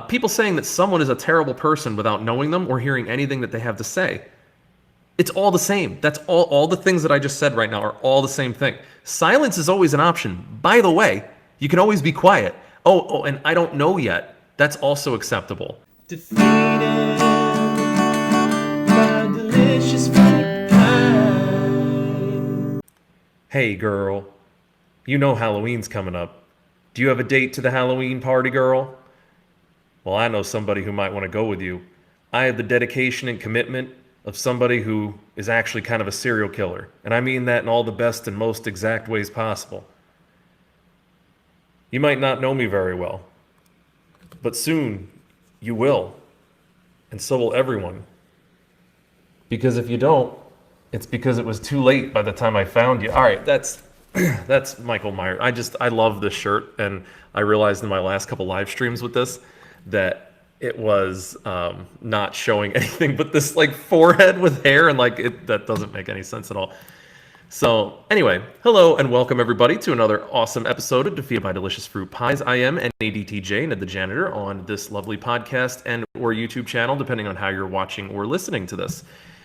People saying that someone is a terrible person without knowing them or hearing anything that they have to say. It's all the same. That's all the things that I just said right now are all the same thing. Silence is always an option. By the way, you can always be quiet. Oh, and I don't know yet. That's also acceptable. Defeated by delicious fruit pie. Hey, girl. You know Halloween's coming up. Do you have a date to the Halloween party, girl? Well, I know somebody who might want to go with you. I have the dedication and commitment of somebody who is actually kind of a serial killer. And I mean that in all the best and most exact ways possible. You might not know me very well, but soon you will. And so will everyone. Because if you don't, it's because it was too late by the time I found you. All right, that's Michael Myers. I love this shirt, and I realized in my last couple live streams with this that it was not showing anything but this like forehead with hair, and that doesn't make any sense at all. So anyway, hello and welcome everybody to another awesome episode of Defeated by Delicious Fruit Pies. I am an ADT Jain, the janitor on this lovely podcast and or YouTube channel, depending on how you're watching or listening to this.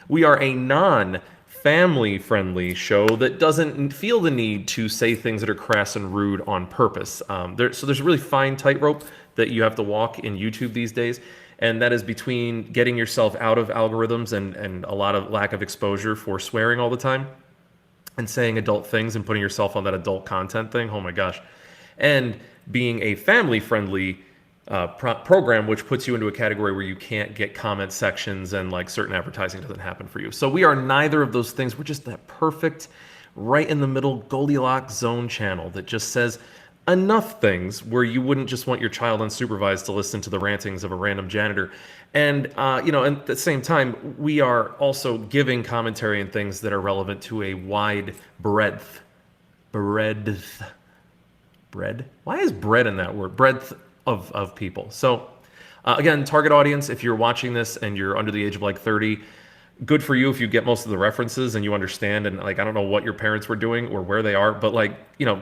We are a non-family friendly show that doesn't feel the need to say things that are crass and rude on purpose. So there's a really fine tightrope that you have to walk in YouTube these days, and that is between getting yourself out of algorithms and a lot of lack of exposure for swearing all the time and saying adult things and putting yourself on that adult content thing. Oh my gosh. And being a family-friendly program, which puts you into a category where you can't get comment sections and like certain advertising doesn't happen for you. So we are neither of those things. We're just that perfect, right in the middle Goldilocks zone channel that just says enough things where you wouldn't just want your child unsupervised to listen to the rantings of a random janitor. And, and at the same time, we are also giving commentary and things that are relevant to a wide breadth. Bread? Why is bread in that word? Breadth of people. So, again, target audience, if you're watching this and you're under the age of like 30, good for you if you get most of the references and you understand, and like I don't know what your parents were doing or where they are, but like,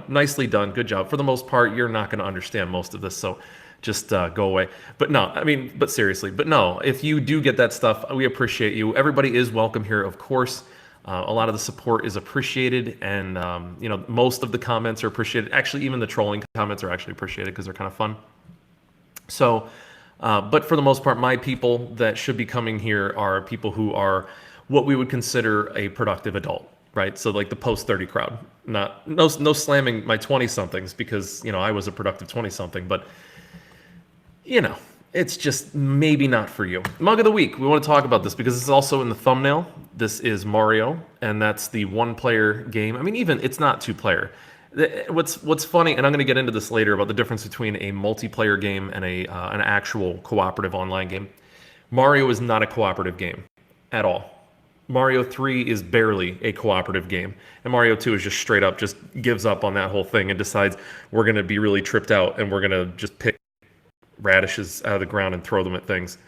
nicely done, good job. For the most part, you're not going to understand most of this, so just go away. But seriously, if you do get that stuff, we appreciate you. Everybody is welcome here, of course. A lot of the support is appreciated, and most of the comments are appreciated. Actually, even the trolling comments are actually appreciated because they're kind of fun. So, but for the most part, my people that should be coming here are people who are what we would consider a productive adult, right? So like the post-30 crowd. No slamming my 20-somethings because, I was a productive 20-something, but, it's just maybe not for you. Mug of the Week. We want to talk about this because it's also in the thumbnail. This is Mario, and that's the one-player game. I mean, even it's not two-player. What's funny, and I'm going to get into this later about the difference between a multiplayer game and an actual cooperative online game. Mario is not a cooperative game at all. Mario 3 is barely a cooperative game, and Mario 2 is just straight up just gives up on that whole thing and decides we're going to be really tripped out and we're going to just pick radishes out of the ground and throw them at things.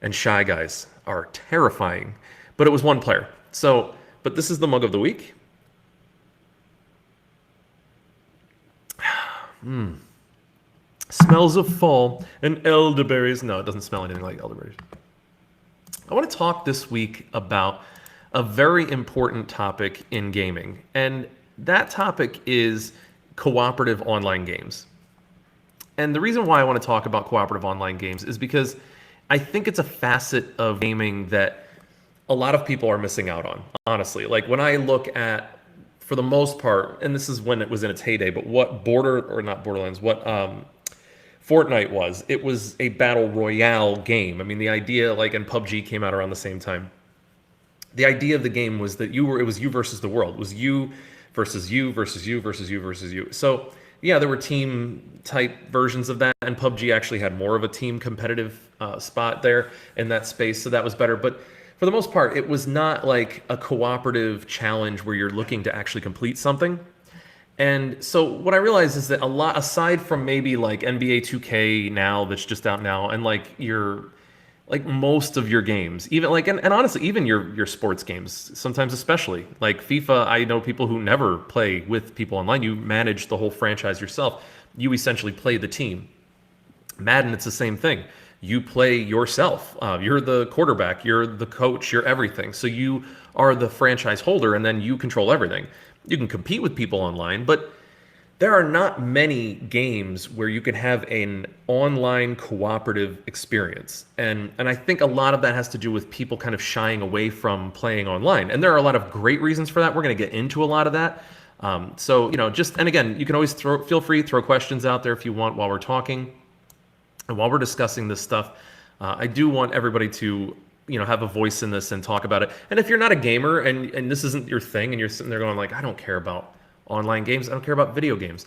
And Shy Guys are terrifying, but it was one player. So, but this is the Mug of the Week. Smells of fall and elderberries. No, it doesn't smell anything like elderberries. I want to talk this week about a very important topic in gaming, and that topic is cooperative online games. And the reason why I want to talk about cooperative online games is because I think it's a facet of gaming that a lot of people are missing out on, honestly. Like when I look at, for the most part, and this is when it was in its heyday, but what Fortnite was, it was a battle royale game. I mean, the idea, like, and PUBG came out around the same time. The idea of the game was that it was you versus the world. It was you versus you versus you versus you versus you. So, yeah, there were team-type versions of that, and PUBG actually had more of a team competitive spot there in that space, so that was better. But for the most part, it was not like a cooperative challenge where you're looking to actually complete something. And so what I realized is that a lot, aside from maybe like NBA 2K now, that's just out now, and like most of your games, even like, and honestly, even your sports games, sometimes especially, like FIFA, I know people who never play with people online. You manage the whole franchise yourself. You essentially play the team. Madden, it's the same thing. You play yourself. You're the quarterback. You're the coach. You're everything. So you are the franchise holder, and then you control everything. You can compete with people online, but there are not many games where you can have an online cooperative experience. And I think a lot of that has to do with people kind of shying away from playing online. And there are a lot of great reasons for that. We're going to get into a lot of that. So, and again, you can always feel free to throw questions out there if you want while we're talking. And while we're discussing this stuff, I do want everybody to, have a voice in this and talk about it. And if you're not a gamer and this isn't your thing and you're sitting there going like, I don't care about online games, I don't care about video games.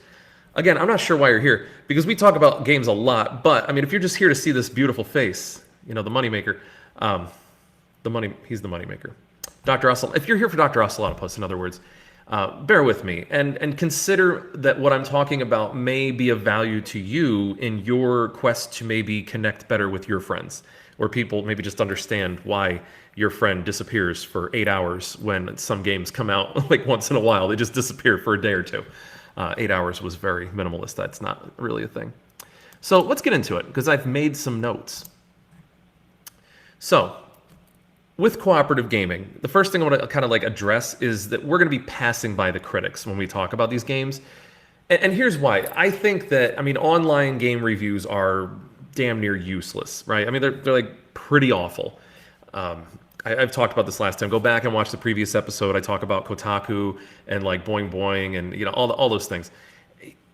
Again, I'm not sure why you're here because we talk about games a lot, but I mean, if you're just here to see this beautiful face, the moneymaker, he's the moneymaker. Dr. Ocelot, if you're here for Dr. Ocelotopus, in other words, bear with me and consider that what I'm talking about may be of value to you in your quest to maybe connect better with your friends, or people maybe just understand why your friend disappears for 8 hours when some games come out like once in a while. They just disappear for a day or two. 8 hours was very minimalist. That's not really a thing. So let's get into it because I've made some notes. So with cooperative gaming, the first thing I want to kind of address is that we're going to be passing by the critics when we talk about these games. And here's why. I think that, online game reviews are damn near useless, right? They're like pretty awful. I've talked about this last time. Go back and watch the previous episode. I talk about Kotaku and Boing Boing and all those things.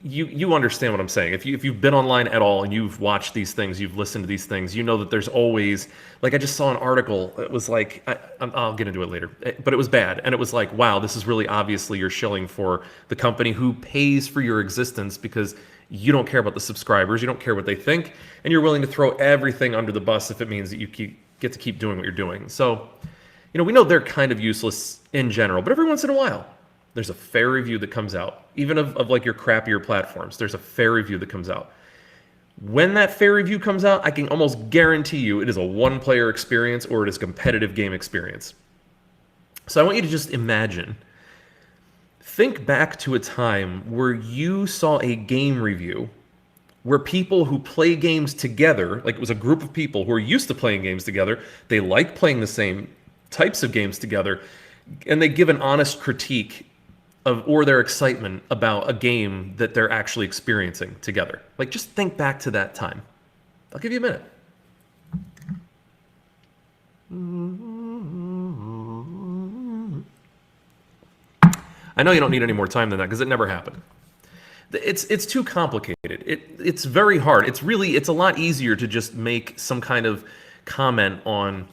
You understand what I'm saying. If you've been online at all and you've watched these things, you've listened to these things, you know that there's always, I just saw an article. It was I'll get into it later, but it was bad. And it was like, wow, this is really obviously you're shilling for the company who pays for your existence because you don't care about the subscribers, you don't care what they think, and you're willing to throw everything under the bus if it means that you get to keep doing what you're doing. So, we know they're kind of useless in general, but every once in a while, there's a fair review that comes out, even of your crappier platforms. There's a fair review that comes out. When that fair review comes out, I can almost guarantee you it is a one-player experience or it is a competitive game experience. So I want you to just think back to a time where you saw a game review where people who play games together, it was a group of people who are used to playing games together, they like playing the same types of games together, and they give an honest critique or their excitement about a game that they're actually experiencing together. Just think back to that time. I'll give you a minute. I know you don't need any more time than that because it never happened. It's too complicated. It's very hard. It's a lot easier to just make some kind of comment on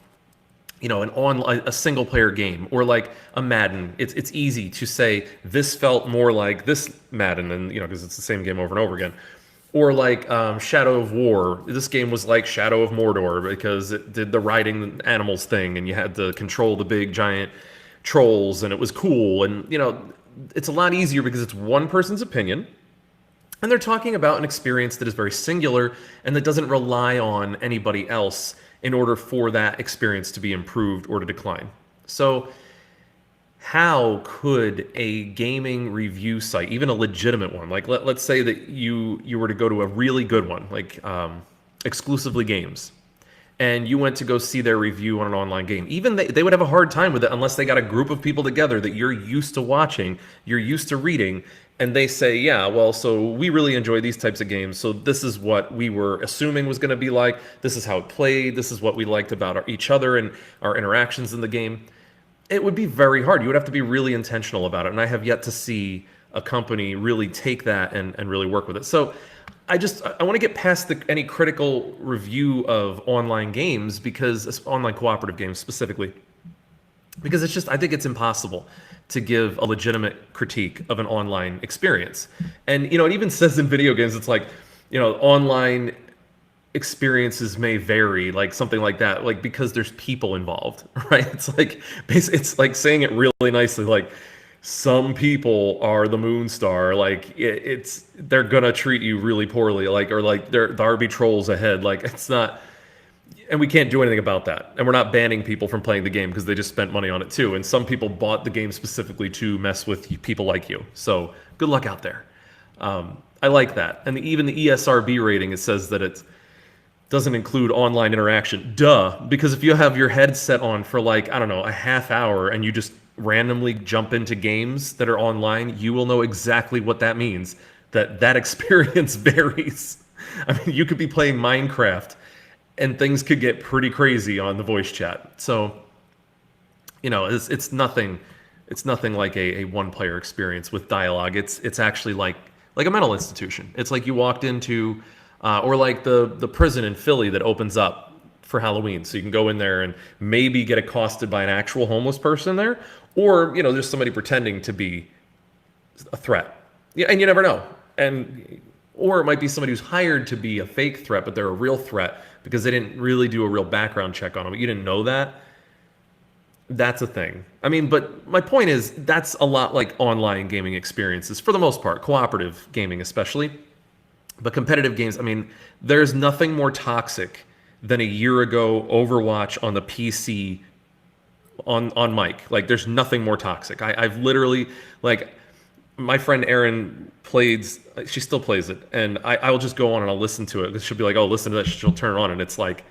a single player game or a Madden. It's easy to say this felt more like this Madden, and because it's the same game over and over again. Or Shadow of War. This game was like Shadow of Mordor because it did the riding animals thing, and you had to control the big giant trolls, and it was cool. And it's a lot easier because it's one person's opinion, and they're talking about an experience that is very singular and that doesn't rely on anybody else in order for that experience to be improved or to decline. So how could a gaming review site, even a legitimate one, let's say that you were to go to a really good one, Exclusively Games, and you went to go see their review on an online game, even they would have a hard time with it unless they got a group of people together that you're used to watching, you're used to reading, and they say, yeah, well, so we really enjoy these types of games, so this is what we were assuming was going to be like, this is how it played, this is what we liked about each other and our interactions in the game. It would be very hard. You would have to be really intentional about it, and I have yet to see a company really take that and really work with it. So I want to get past any critical review of online games, because online cooperative games specifically, because I think it's impossible to give a legitimate critique of an online experience. And it even says in video games, it's online experiences may vary, something like that, because there's people involved, right? It's like saying it really nicely, some people are the moon star, they're gonna treat you really poorly, there'll be trolls ahead, it's not, and we can't do anything about that. And we're not banning people from playing the game because they just spent money on it too. And some people bought the game specifically to mess with people like you. So good luck out there. I like that. And even the ESRB rating, it says that doesn't include online interaction. Duh. Because if you have your headset on for like, I don't know, a half hour and you just randomly jump into games that are online, you will know exactly what that means. That experience varies. I mean, you could be playing Minecraft and things could get pretty crazy on the voice chat. So, it's nothing like a one player experience with dialogue. It's actually like a mental institution. It's like you walked into or like the prison in Philly that opens up for Halloween. So you can go in there and maybe get accosted by an actual homeless person there, or there's somebody pretending to be a threat. Yeah, and you never know. Or it might be somebody who's hired to be a fake threat, but they're a real threat because they didn't really do a real background check on them. You didn't know that. That's a thing. I mean, but my point is that's a lot like online gaming experiences for the most part, cooperative gaming especially. But competitive games, I mean, there's nothing more toxic than a year ago Overwatch on the PC on mic. Like, there's nothing more toxic. I've literally, like, my friend Erin plays, she still plays it, and I will just go on and I'll listen to it. She'll be like, oh, listen to that. She'll turn it on, and it's like,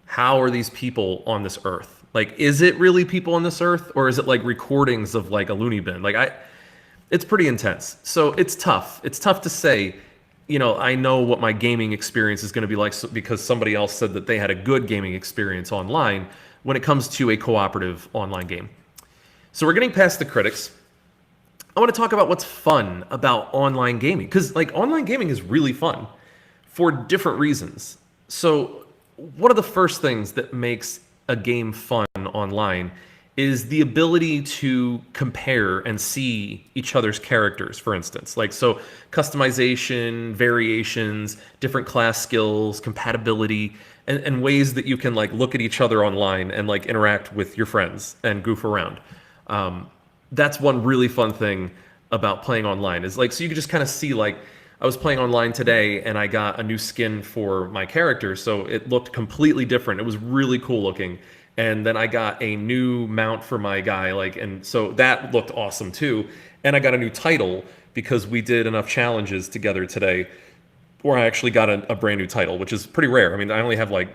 how are these people on this earth? Like, is it really people on this earth, or is it like recordings of like a loony bin? It's pretty intense. So it's tough. It's tough to say, I know what my gaming experience is going to be like because somebody else said that they had a good gaming experience online when it comes to a cooperative online game. So we're getting past the critics. I want to talk about what's fun about online gaming, because like online gaming is really fun for different reasons. So one of the first things that makes a game fun online is the ability to compare and see each other's characters, for instance. Like, so customization, variations, different class skills, compatibility, and ways that you can like look at each other online and like interact with your friends and goof around. That's one really fun thing about playing online, is like, so you can just kind of see, like, I was playing online today and I got a new skin for my character, so it looked completely different. It was really cool looking. And then I got a new mount for my guy, like, and so that looked awesome too. And I got a new title because we did enough challenges together today where I actually got a brand new title, which is pretty rare. I mean, I only have like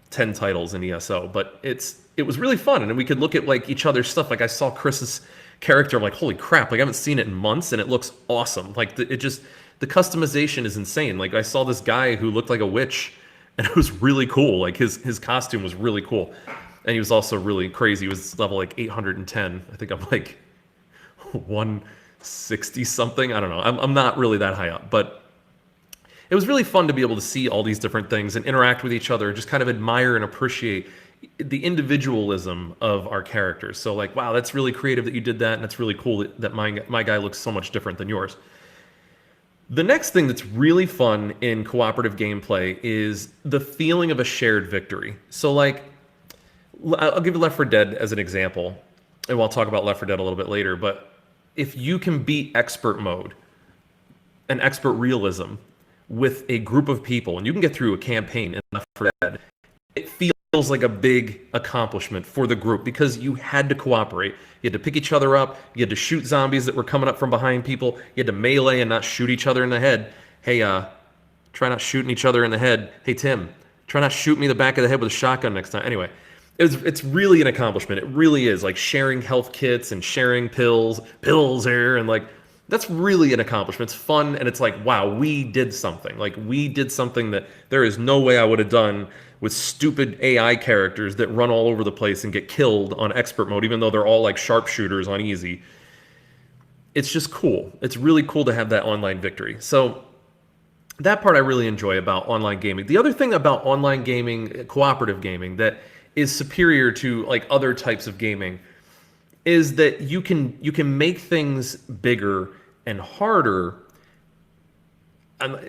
10 titles in ESO, but it was really fun. And we could look at like each other's stuff. Like, I saw Chris's character, I'm like, holy crap, like I haven't seen it in months and it looks awesome. Like, the customization is insane. Like, I saw this guy who looked like a witch and it was really cool. Like, his costume was really cool. And he was also really crazy. He was level like 810. I think I'm like 160 something. I don't know. I'm not really that high up, but it was really fun to be able to see all these different things and interact with each other, just kind of admire and appreciate the individualism of our characters. So like, wow, that's really creative that you did that, and it's really cool that my guy looks so much different than yours. The next thing that's really fun in cooperative gameplay is the feeling of a shared victory. So like, I'll give Left 4 Dead as an example, and we'll talk about Left 4 Dead a little bit later, but if you can beat expert mode and expert realism with a group of people, and you can get through a campaign in Left 4 Dead, it feels like a big accomplishment for the group because you had to cooperate. You had to pick each other up. You had to shoot zombies that were coming up from behind people. You had to melee and not shoot each other in the head. Hey, try not shooting each other in the head. Hey, Tim, try not shoot me in the back of the head with a shotgun next time. Anyway, it's really an accomplishment. It really is. Like, sharing health kits and sharing pills here, and like, that's really an accomplishment. It's fun, and it's like, wow, we did something. Like, we did something that there is no way I would have done with stupid AI characters that run all over the place and get killed on expert mode, even though they're all like sharpshooters on easy. It's just cool. It's really cool to have that online victory. So that part I really enjoy about online gaming. The other thing about online gaming, cooperative gaming, that is superior to like other types of gaming is that you can make things bigger and harder.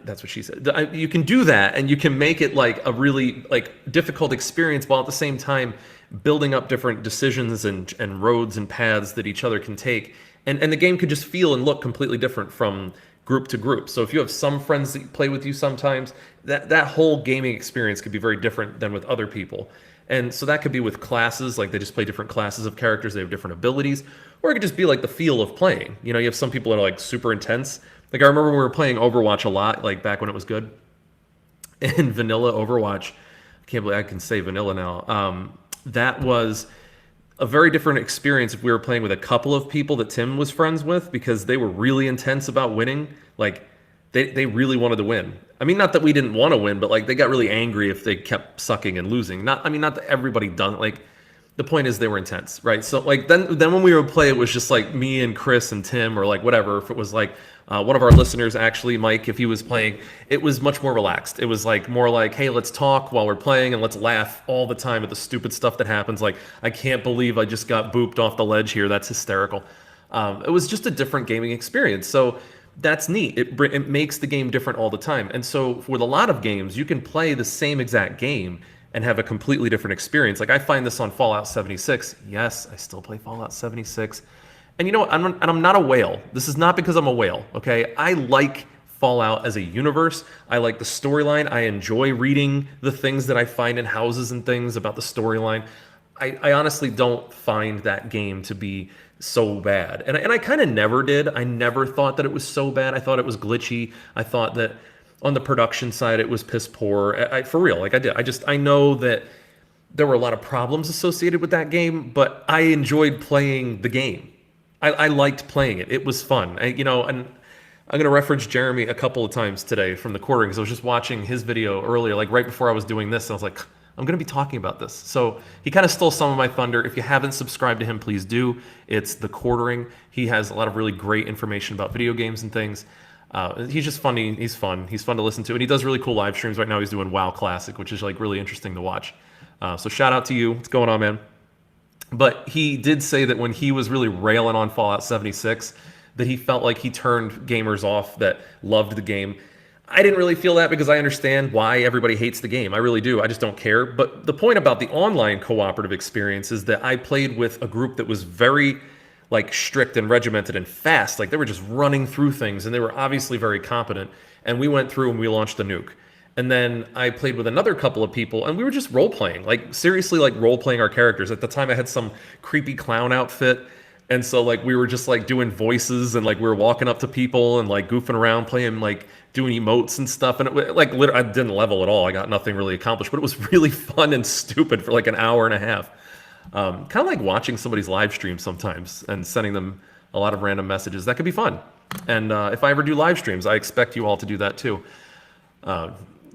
That's what she said. You can do that, and you can make it like a really like difficult experience, while at the same time building up different decisions and roads and paths that each other can take. And the game could just feel and look completely different from group to group. So if you have some friends that play with you sometimes, that whole gaming experience could be very different than with other people. And so that could be with classes, like they just play different classes of characters, they have different abilities, or it could just be like the feel of playing. You have some people that are like super intense. Like, I remember when we were playing Overwatch a lot, like back when it was good, in vanilla Overwatch. I can't believe I can say vanilla now. That was a very different experience if we were playing with a couple of people that Tim was friends with, because they were really intense about winning. Like they really wanted to win. I mean, not that we didn't want to win, but like they got really angry if they kept sucking and losing. Not that everybody done, like the point is they were intense, right? So like then when we would play, it was just like me and Chris and Tim, or like whatever. If it was like one of our listeners, actually Mike, if he was playing, it was much more relaxed. It was like more like, hey, let's talk while we're playing and let's laugh all the time at the stupid stuff that happens. Like, I can't believe I just got booped off the ledge here. That's hysterical. It was just a different gaming experience. So that's neat. It makes the game different all the time. And so with a lot of games, you can play the same exact game and have a completely different experience. Like I find this on Fallout 76. Yes, I still play Fallout 76. And you know what? I'm not a whale. This is not because I'm a whale, okay? I like Fallout as a universe. I like the storyline. I enjoy reading the things that I find in houses and things about the storyline. I honestly don't find that game to be so bad. And I kind of never did. I never thought that it was so bad. I thought it was glitchy. I thought that on the production side, it was piss poor. For real, like I did. I know that there were a lot of problems associated with that game, but I enjoyed playing the game. I liked playing it. It was fun. And I'm going to reference Jeremy a couple of times today from the quartering, because I was just watching his video earlier, like right before I was doing this, and I was like, I'm going to be talking about this. So he kind of stole some of my thunder. If you haven't subscribed to him, please do. It's the quartering. He has a lot of really great information about video games and things. He's just funny. He's fun. He's fun to listen to, and he does really cool live streams. Right now he's doing WoW Classic, which is like really interesting to watch. So shout out to you. What's going on, man? But he did say that when he was really railing on Fallout 76, that he felt like he turned gamers off that loved the game. I didn't really feel that, because I understand why everybody hates the game. I really do. I just don't care. But the point about the online cooperative experience is that I played with a group that was very like strict and regimented and fast. Like they were just running through things, and they were obviously very competent. And we went through and we launched the nuke. And then I played with another couple of people, and we were just role-playing. Like, seriously, like, role-playing our characters. At the time, I had some creepy clown outfit, and so, like, we were just, like, doing voices, and, like, we were walking up to people and, like, goofing around, playing, like, doing emotes and stuff. And, it, I didn't level at all. I got nothing really accomplished, but it was really fun and stupid for, like, an hour and a half. Kind of like watching somebody's live stream sometimes and sending them a lot of random messages. That could be fun. And if I ever do live streams, I expect you all to do that, too.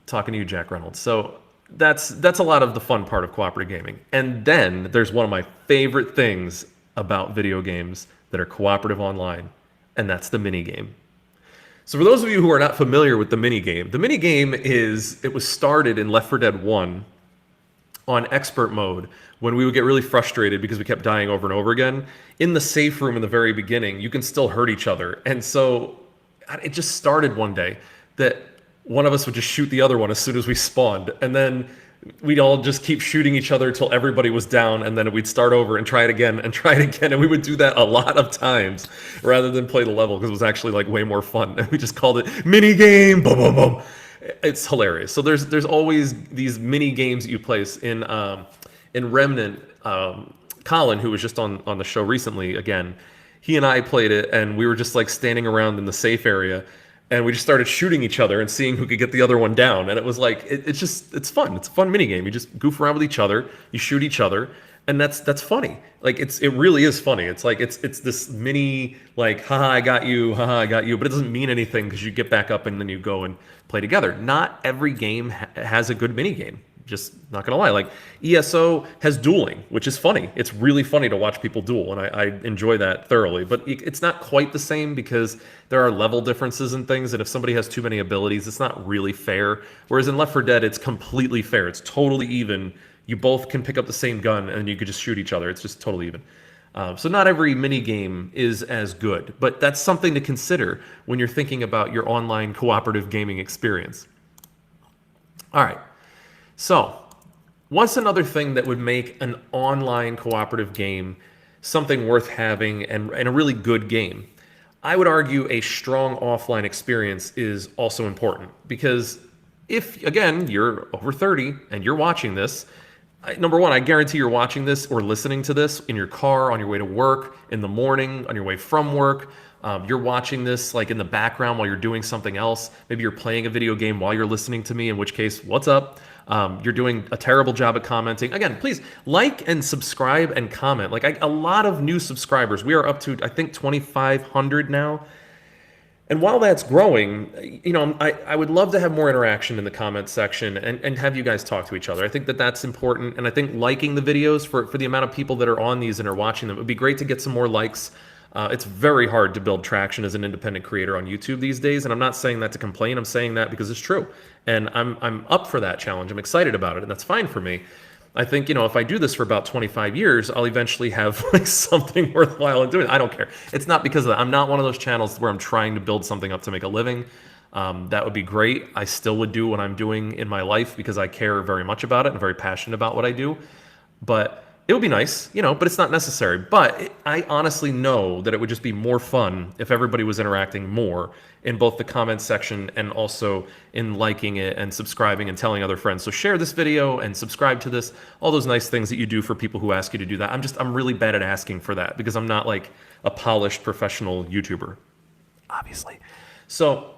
Talking to you, Jack Reynolds. So that's a lot of the fun part of cooperative gaming. And then there's one of my favorite things about video games that are cooperative online, and that's the minigame. So for those of you who are not familiar with the minigame it was started in Left 4 Dead 1 on expert mode, when we would get really frustrated because we kept dying over and over again. In the safe room in the very beginning, you can still hurt each other. And so it just started one day that one of us would just shoot the other one as soon as we spawned, and then we'd all just keep shooting each other until everybody was down, and then we'd start over and try it again, and we would do that a lot of times rather than play the level, because it was actually like way more fun. And we just called it mini game. Boom, boom, boom. It's hilarious. So there's always these mini games that you place in Remnant. Colin, who was just on the show recently, again, he and I played it, and we were just like standing around in the safe area. And we just started shooting each other and seeing who could get the other one down. And it was like, it's fun. It's a fun minigame. You just goof around with each other, you shoot each other, and that's funny. Like, it really is funny. It's like, it's this mini, like, haha, I got you, but it doesn't mean anything, because you get back up and then you go and play together. Not every game has a good minigame. Just not gonna lie, like ESO has dueling, which is funny. It's really funny to watch people duel, and I enjoy that thoroughly. But it's not quite the same, because there are level differences and things, and if somebody has too many abilities, it's not really fair. Whereas in Left 4 Dead, it's completely fair. It's totally even. You both can pick up the same gun, and you could just shoot each other. It's just totally even. So not every mini game is as good, but that's something to consider when you're thinking about your online cooperative gaming experience. All right. So, what's another thing that would make an online cooperative game something worth having and a really good game? I would argue a strong offline experience is also important, because if, again, you're over 30 and you're watching this, number one, I guarantee you're watching this or listening to this in your car, on your way to work, in the morning, on your way from work, You're watching this like in the background while you're doing something else. Maybe you're playing a video game while you're listening to me, in which case, what's up? You're doing a terrible job at commenting. Again, please like and subscribe and comment. Like a lot of new subscribers. We are up to, I think, 2,500 now. And while that's growing, I would love to have more interaction in the comments section and have you guys talk to each other. I think that that's important. And I think liking the videos for the amount of people that are on these and are watching them, it would be great to get some more likes. It's very hard to build traction as an independent creator on YouTube these days. And I'm not saying that to complain. I'm saying that because it's true. And I'm up for that challenge. I'm excited about it. And that's fine for me. I think, if I do this for about 25 years, I'll eventually have like something worthwhile in doing. I don't care. It's not because of that. I'm not one of those channels where I'm trying to build something up to make a living. That would be great. I still would do what I'm doing in my life because I care very much about it and very passionate about what I do. But it would be nice, but it's not necessary. But I honestly know that it would just be more fun if everybody was interacting more in both the comments section and also in liking it and subscribing and telling other friends. So share this video and subscribe to this, all those nice things that you do for people who ask you to do that. I'm really bad at asking for that because I'm not like a polished professional YouTuber, obviously. So,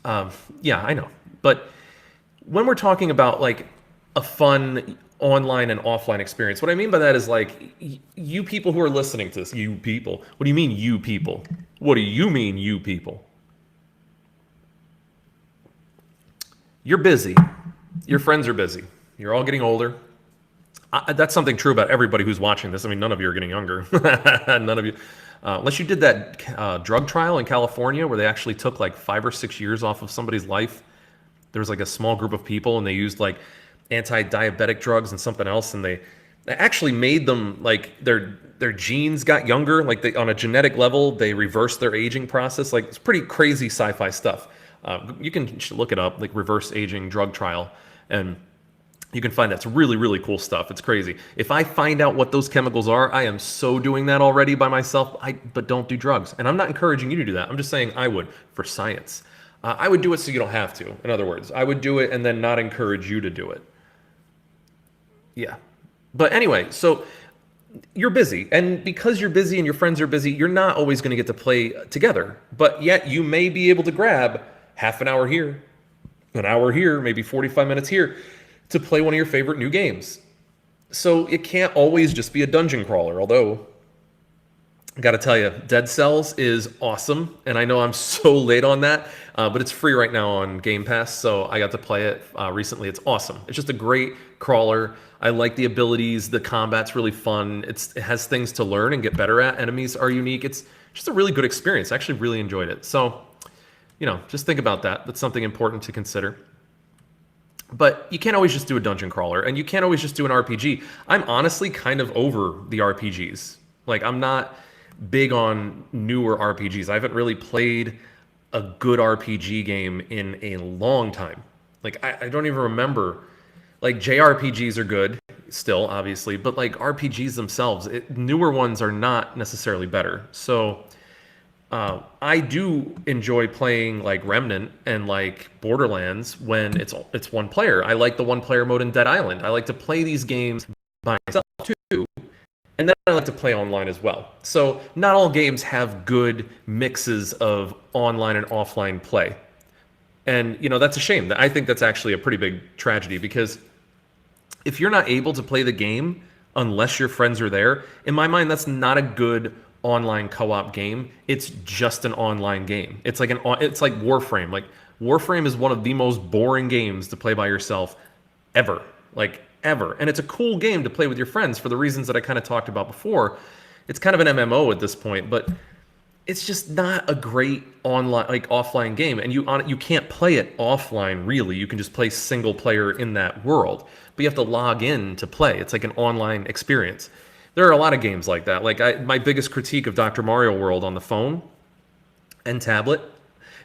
yeah, I know. But when we're talking about like a fun online and offline experience, what I mean by that is like you people who are listening to this, you people. What do you mean you people? What do you mean you people? You're busy. Your friends are busy. You're all getting older. That's something true about everybody who's watching this. I mean, none of you are getting younger. None of you. Unless you did that drug trial in California where they actually took like 5 or 6 years off of somebody's life. There was like a small group of people and they used like anti-diabetic drugs and something else, and they actually made them like their genes got younger, like on a genetic level they reversed their aging process. Like it's pretty crazy sci-fi stuff. You can look it up, like reverse aging drug trial, and you can find that's really, really cool stuff. It's crazy. If I find out what those chemicals are, I am so doing that already by myself. But don't do drugs, and I'm not encouraging you to do that. I'm just saying I would for science. I would do it so you don't have to. In other words, I would do it and then not encourage you to do it. Yeah. But anyway, so you're busy. And because you're busy and your friends are busy, you're not always going to get to play together. But yet you may be able to grab half an hour here, an hour here, maybe 45 minutes here to play one of your favorite new games. So it can't always just be a dungeon crawler, although I got to tell you, Dead Cells is awesome. And I know I'm so late on that, but it's free right now on Game Pass. So I got to play it recently. It's awesome. It's just a great crawler. I like the abilities. The combat's really fun. It has things to learn and get better at. Enemies are unique. It's just a really good experience. I actually really enjoyed it. So, just think about that. That's something important to consider. But you can't always just do a dungeon crawler, and you can't always just do an RPG. I'm honestly kind of over the RPGs. Like, I'm not big on newer RPGs. I haven't really played a good RPG game in a long time. Like, I don't even remember. Like, JRPGs are good still, obviously, but like RPGs themselves, newer ones are not necessarily better. So I do enjoy playing like Remnant and like Borderlands when it's one player. I like the one player mode in Dead Island. I like to play these games by myself too. And then I like to play online as well. So not all games have good mixes of online and offline play. And, that's a shame. I think that's actually a pretty big tragedy because if you're not able to play the game unless your friends are there, in my mind, that's not a good online co-op game. It's just an online game. It's like Warframe. Like Warframe is one of the most boring games to play by yourself ever. Like ever. And it's a cool game to play with your friends for the reasons that I kind of talked about before. It's kind of an MMO at this point, but it's just not a great online, like offline game. And you can't play it offline, really. You can just play single player in that world. But you have to log in to play. It's like an online experience. There are a lot of games like that. Like my biggest critique of Dr. Mario World on the phone and tablet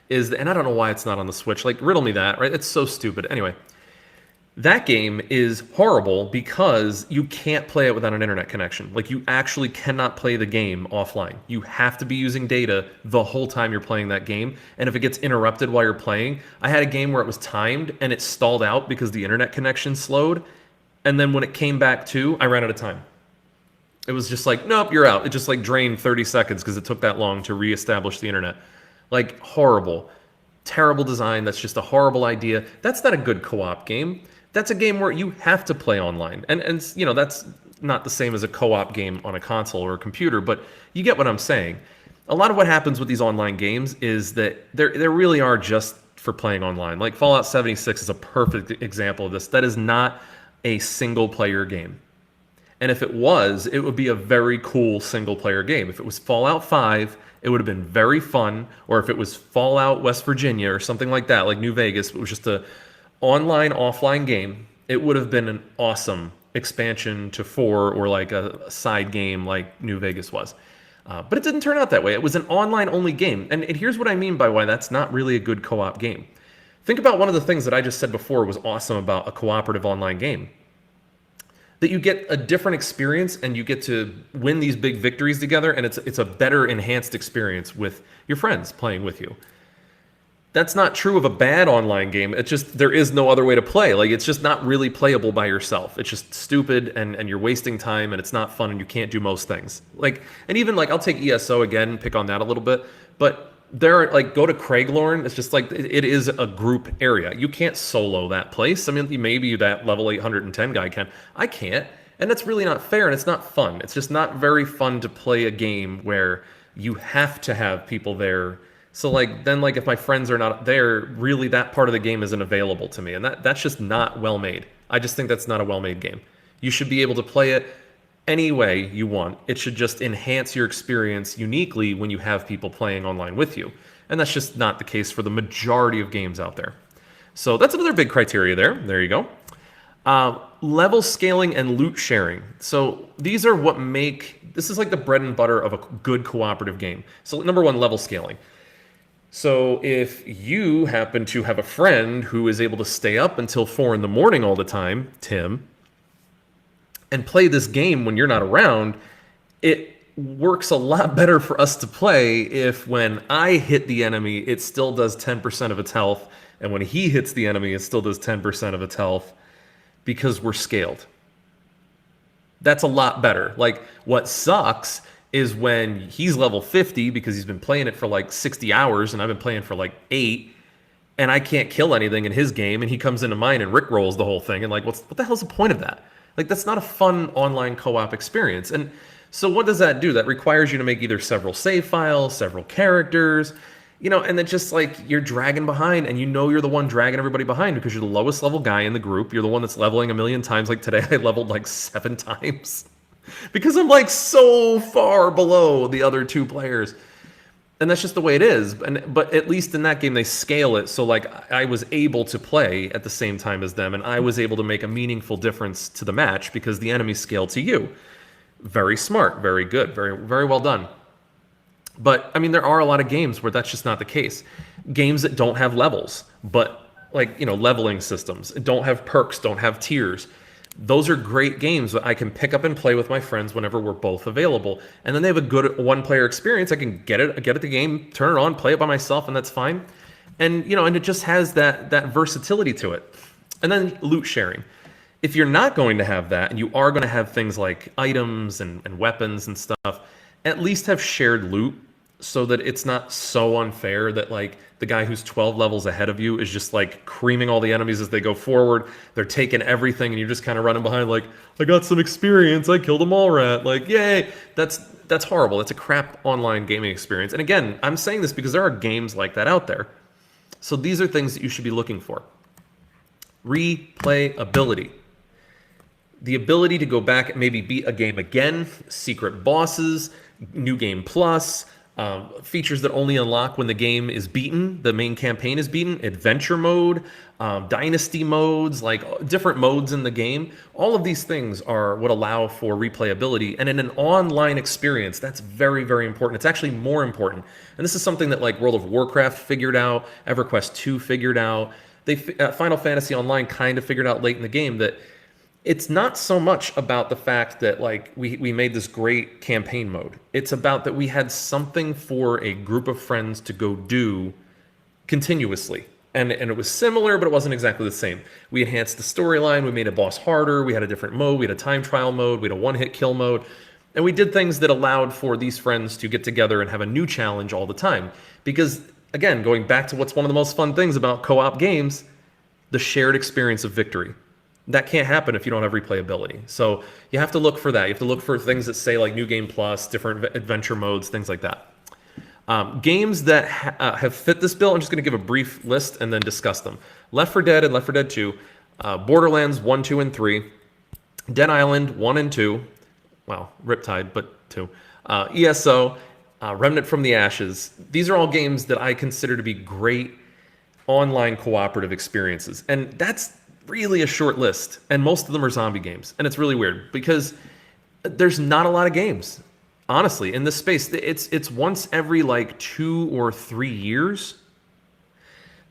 is, and I don't know why it's not on the Switch. Like, riddle me that, right? It's so stupid. Anyway, that game is horrible because you can't play it without an internet connection. Like, you actually cannot play the game offline. You have to be using data the whole time you're playing that game. And if it gets interrupted while you're playing, I had a game where it was timed and it stalled out because the internet connection slowed. And then when it came back to, I ran out of time. It was just like, nope, you're out. It just like drained 30 seconds because it took that long to reestablish the internet. Like, horrible. Terrible design. That's just a horrible idea. That's not a good co-op game. That's a game where you have to play online. And you know, that's not the same as a co-op game on a console or a computer, but you get what I'm saying. A lot of what happens with these online games is that they really are just for playing online. Like Fallout 76 is a perfect example of this. That is not a single player game. And if it was, it would be a very cool single player game. If it was Fallout 5, it would have been very fun. Or if it was Fallout West Virginia or something like that, like New Vegas, it was just a online, offline game, it would have been an awesome expansion to 4 or like a side game like New Vegas was. But it didn't turn out that way. It was an online-only game. And here's what I mean by why that's not really a good co-op game. Think about one of the things that I just said before was awesome about a cooperative online game. That you get a different experience and you get to win these big victories together, and it's a better enhanced experience with your friends playing with you. That's not true of a bad online game. It's just there is no other way to play. Like, it's just not really playable by yourself. It's just stupid and you're wasting time and it's not fun and you can't do most things. Like, and even like I'll take ESO again, pick on that a little bit, but there are like go to Craiglorn. It's just like it is a group area. You can't solo that place. I mean, maybe that level 810 guy can. I can't, and that's really not fair and it's not fun. It's just not very fun to play a game where you have to have people there. So like then like if my friends are not there, really that part of the game isn't available to me, and that's just not well made. I just think that's not a well made game. You should be able to play it any way you want. It should just enhance your experience uniquely when you have people playing online with you, and that's just not the case for the majority of games out there. So that's another big criteria there. There you go. Level scaling and loot sharing. So these are what make this is like the bread and butter of a good cooperative game. So number one, level scaling. So if you happen to have a friend who is able to stay up until 4 in the morning all the time, Tim, and play this game when you're not around, it works a lot better for us to play if when I hit the enemy, it still does 10% of its health, and when he hits the enemy, it still does 10% of its health, because we're scaled. That's a lot better. Like, what sucks is when he's level 50 because he's been playing it for like 60 hours and I've been playing for like 8, and I can't kill anything in his game, and he comes into mine and rickrolls the whole thing, and like, what the hell's the point of that? Like, that's not a fun online co-op experience. And so what does that do? That requires you to make either several save files, several characters, you know, and then just like you're dragging behind, and you know you're the one dragging everybody behind because you're the lowest level guy in the group. You're the one that's leveling a million times. Like today I leveled like 7 times. Because I'm like so far below the other 2 players. And that's just the way it is. But at least in that game, they scale it. So like I was able to play at the same time as them, and I was able to make a meaningful difference to the match because the enemy scaled to you. Very smart, very good, very, very well done. But I mean, there are a lot of games where that's just not the case. Games that don't have levels, but like, you know, leveling systems, don't have perks, don't have tiers. Those are great games that I can pick up and play with my friends whenever we're both available. And then they have a good one-player experience. I can get at the game, turn it on, play it by myself, and that's fine. And, you know, and it just has that versatility to it. And then loot sharing. If you're not going to have that, and you are going to have things like items and weapons and stuff, at least have shared loot so that it's not so unfair that like the guy who's 12 levels ahead of you is just like creaming all the enemies as they go forward. They're taking everything and you're just kind of running behind like, I got some experience, I killed a mall rat, like, yay. That's horrible. That's a crap online gaming experience. And again, I'm saying this because there are games like that out there. So these are things that you should be looking for. Replayability. The ability to go back and maybe beat a game again, secret bosses, new game plus, features that only unlock when the game is beaten, the main campaign is beaten, adventure mode, dynasty modes, like different modes in the game. All of these things are what allow for replayability. And in an online experience, that's very, very important. It's actually more important. And this is something that like World of Warcraft figured out, EverQuest 2 figured out. Final Fantasy Online kind of figured out late in the game that it's not so much about the fact that like we made this great campaign mode. It's about that we had something for a group of friends to go do continuously. And it was similar, but it wasn't exactly the same. We enhanced the storyline. We made a boss harder. We had a different mode. We had a time trial mode. We had a one-hit kill mode. And we did things that allowed for these friends to get together and have a new challenge all the time. Because, again, going back to what's one of the most fun things about co-op games, the shared experience of victory. That can't happen if you don't have replayability. So you have to look for that. You have to look for things that say like New Game Plus, different adventure modes, things like that. Games that have fit this bill, I'm just going to give a brief list and then discuss them. Left 4 Dead and Left 4 Dead 2, Borderlands 1, 2, and 3, Dead Island 1 and 2, well, Riptide, but 2, ESO, Remnant from the Ashes. These are all games that I consider to be great online cooperative experiences. And that's really a short list. And most of them are zombie games. And it's really weird because there's not a lot of games. Honestly, in this space, it's once every like 2 or 3 years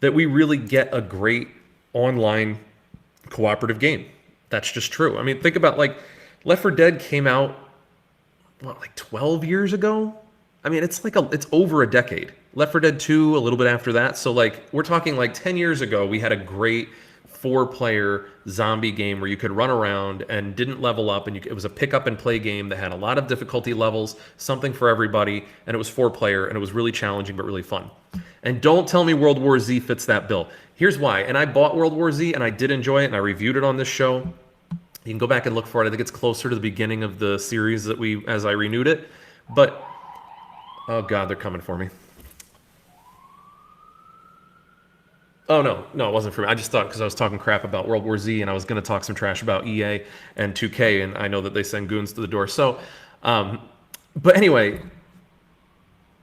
that we really get a great online cooperative game. That's just true. I mean, think about like Left 4 Dead came out like 12 years ago. I mean, it's over a decade. Left 4 Dead 2 a little bit after that. So like we're talking like 10 years ago, we had a great 4-player zombie game where you could run around and didn't level up, and it was a pick up and play game that had a lot of difficulty levels, something for everybody, and it was 4-player, and it was really challenging but really fun. And don't tell me World War Z fits that bill. Here's why. And I bought World War Z and I did enjoy it, and I reviewed it on this show. You can go back and look for it. I think it's closer to the beginning of the series as I renewed it. But oh god, they're coming for me. Oh, no, it wasn't for me. I just thought because I was talking crap about World War Z and I was going to talk some trash about EA and 2K, and I know that they send goons to the door. So, but anyway,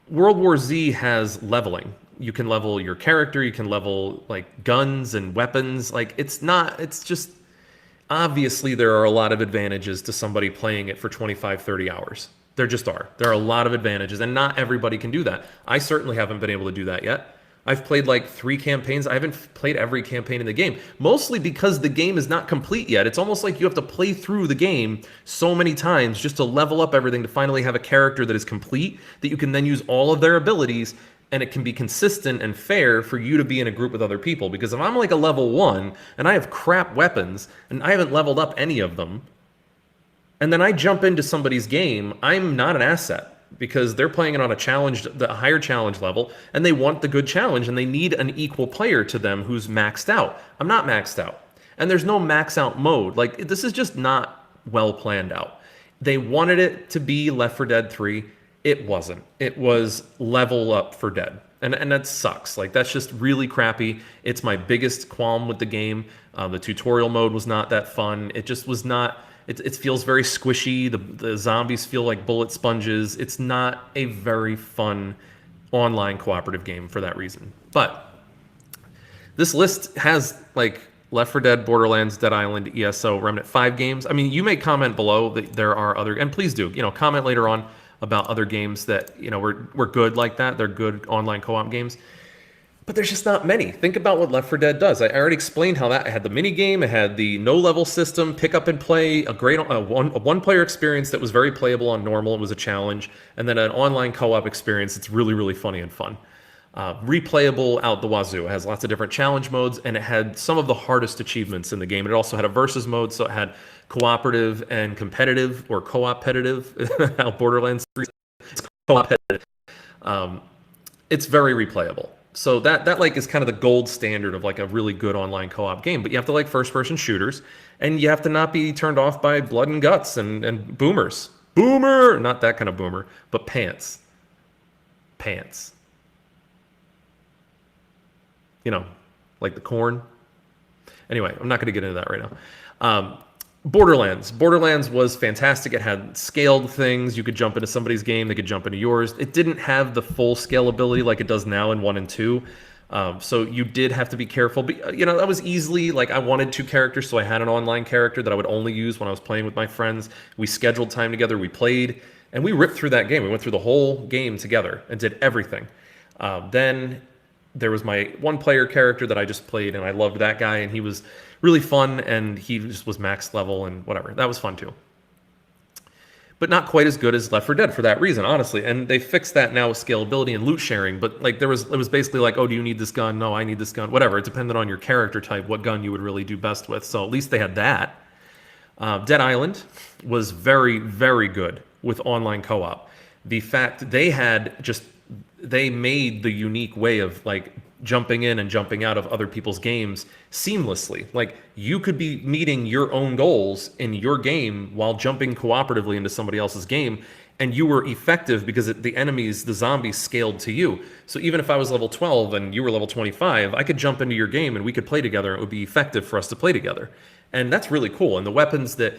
World War Z has leveling. You can level your character, you can level like guns and weapons. Like it's just, obviously there are a lot of advantages to somebody playing it for 25, 30 hours. There just are. There are a lot of advantages, and not everybody can do that. I certainly haven't been able to do that yet. I've played like 3 campaigns. I haven't played every campaign in the game, mostly because the game is not complete yet. It's almost like you have to play through the game so many times just to level up everything to finally have a character that is complete, that you can then use all of their abilities, and it can be consistent and fair for you to be in a group with other people. Because if I'm like a level 1 and I have crap weapons and I haven't leveled up any of them, and then I jump into somebody's game, I'm not an asset. Because they're playing it on the higher challenge level, and they want the good challenge, and they need an equal player to them who's maxed out. I'm not maxed out. And there's no max out mode. Like, this is just not well planned out. They wanted it to be Left 4 Dead 3. It wasn't. It was level up for Dead. And that sucks. Like, that's just really crappy. It's my biggest qualm with the game. The tutorial mode was not that fun. It just was not... It feels very squishy. The zombies feel like bullet sponges. It's not a very fun online cooperative game for that reason. But this list has like Left 4 Dead, Borderlands, Dead Island, ESO, Remnant, 5 games. I mean, you may comment below that there are other, and please do, comment later on about other games that, were good like that. They're good online co-op games. But there's just not many. Think about what Left 4 Dead does. I already explained how that. It had the minigame, it had the no-level system, pick up and play, a great one-player experience that was very playable on normal. It was a challenge. And then an online co-op experience that's really, really funny and fun. Replayable out the wazoo. It has lots of different challenge modes, and it had some of the hardest achievements in the game. It also had a versus mode, so it had cooperative and competitive, or co-op-petitive. How Borderlands 3 is co-op-petitive. It's very replayable. So that like is kind of the gold standard of like a really good online co-op game. But you have to like first-person shooters, and you have to not be turned off by blood and guts and boomers. Boomer! Not that kind of boomer, but pants. Pants. Like the corn. Anyway, I'm not going to get into that right now. Borderlands. Borderlands was fantastic. It had scaled things. You could jump into somebody's game. They could jump into yours. It didn't have the full scalability like it does now in 1 and 2. So you did have to be careful. But, that was easily, like, I wanted 2 characters, so I had an online character that I would only use when I was playing with my friends. We scheduled time together. We played, and we ripped through that game. We went through the whole game together and did everything. Then there was my one-player character that I just played, and I loved that guy, and he was really fun, and he just was max level and whatever. That was fun too. But not quite as good as Left 4 Dead for that reason, honestly. And they fixed that now with scalability and loot sharing. But like it was basically like, oh, do you need this gun? No, I need this gun. Whatever. It depended on your character type, what gun you would really do best with. So at least they had that. Dead Island was very, very good with online co-op. The fact they made the unique way of like jumping in and jumping out of other people's games seamlessly. Like you could be meeting your own goals in your game while jumping cooperatively into somebody else's game, and you were effective because the zombies scaled to you. So even if I was level 12 and you were level 25, I could jump into your game and we could play together, and it would be effective for us to play together. And that's really cool. And the weapons that